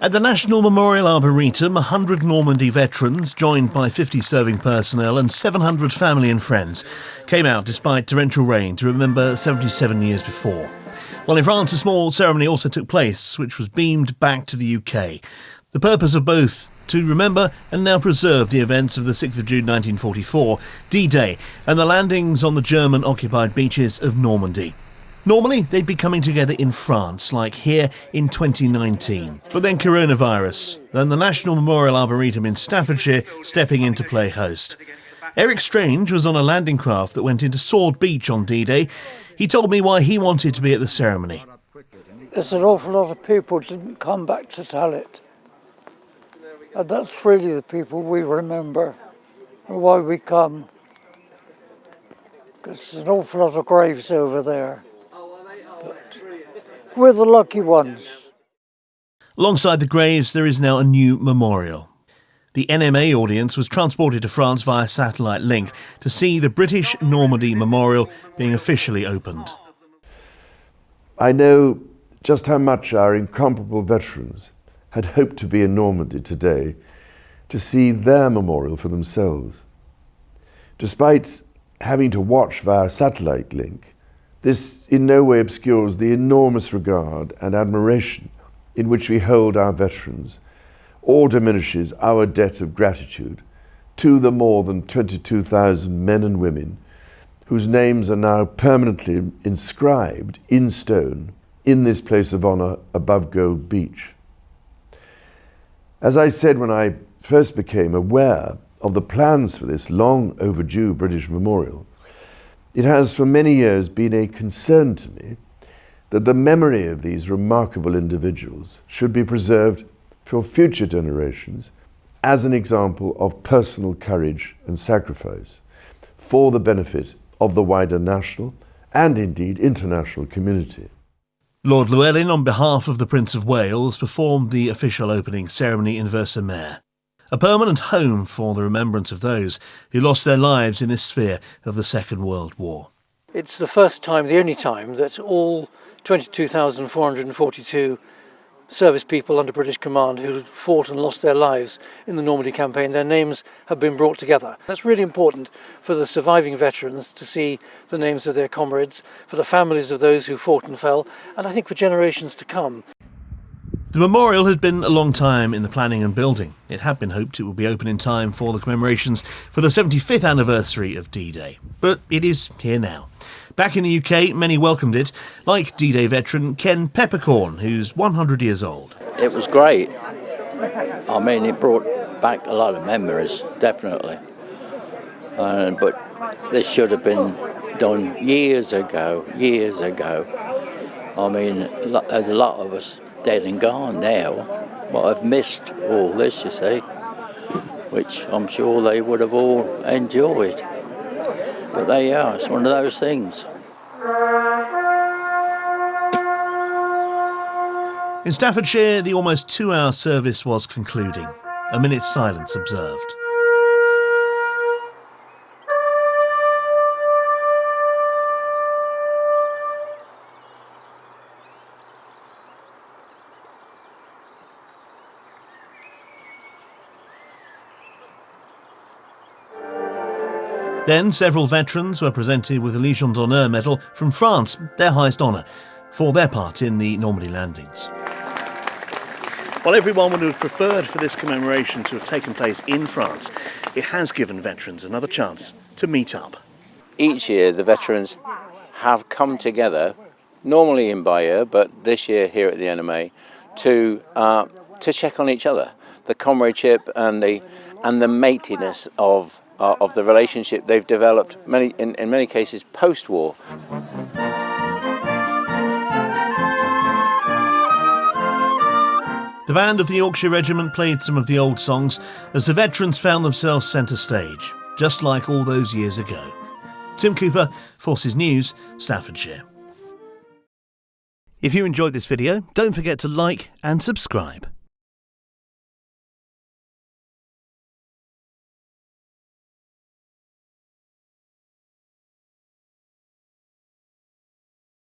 At the National Memorial Arboretum, 100 Normandy veterans, joined by 50 serving personnel and 700 family and friends, came out despite torrential rain to remember 77 years before. While in France, a small ceremony also took place, which was beamed back to the UK. The purpose of both, to remember and now preserve the events of the 6th of June 1944, D-Day, and the landings on the German-occupied beaches of Normandy. Normally, they'd be coming together in France, like here in 2019. But then coronavirus, then the National Memorial Arboretum in Staffordshire stepping in to play host. Eric Strange was on a landing craft that went into Sword Beach on D-Day. He told me why he wanted to be at the ceremony. There's an awful lot of people didn't come back to tell it. And that's really the people we remember and why we come. Because there's an awful lot of graves over there. We're the lucky ones. Alongside the graves, there is now a new memorial. The NMA audience was transported to France via satellite link to see the British Normandy Memorial being officially opened. I know just how much our incomparable veterans had hoped to be in Normandy today to see their memorial for themselves. Despite having to watch via satellite link, this in no way obscures the enormous regard and admiration in which we hold our veterans, or diminishes our debt of gratitude to the more than 22,000 men and women whose names are now permanently inscribed in stone in this place of honour above Gold Beach. As I said when I first became aware of the plans for this long overdue British memorial, it has for many years been a concern to me that the memory of these remarkable individuals should be preserved for future generations as an example of personal courage and sacrifice for the benefit of the wider national and indeed international community. Lord Llewellyn, on behalf of the Prince of Wales, performed the official opening ceremony in Ver-sur-Mer, a permanent home for the remembrance of those who lost their lives in this sphere of the Second World War. It's the first time, the only time, that all 22,442 service people under British command who fought and lost their lives in the Normandy campaign, their names have been brought together. That's really important for the surviving veterans to see the names of their comrades, for the families of those who fought and fell, and I think for generations to come. The memorial had been a long time in the planning and building. It had been hoped it would be open in time for the commemorations for the 75th anniversary of D-Day. But it is here now. Back in the UK, many welcomed it, like D-Day veteran Ken Peppercorn, who's 100 years old. It was great. I mean, it brought back a lot of memories, definitely. But this should have been done years ago. I mean, there's a lot of us dead and gone now, but I've missed all this, you see, which I'm sure they would have all enjoyed. But there you are, it's one of those things. In Staffordshire, the almost 2-hour service was concluding. A minute's silence observed. Then several veterans were presented with the Légion d'honneur medal from France, their highest honour, for their part in the Normandy landings. While everyone would have preferred for this commemoration to have taken place in France, it has given veterans another chance to meet up. Each year the veterans have come together, normally in Bayeux, but this year here at the NMA, to check on each other, the comradeship and the matiness of the relationship they've developed in many cases post-war. The band of the Yorkshire Regiment played some of the old songs as the veterans found themselves centre stage, just like all those years ago. Tim Cooper, Forces News, Staffordshire. If you enjoyed this video, don't forget to like and subscribe.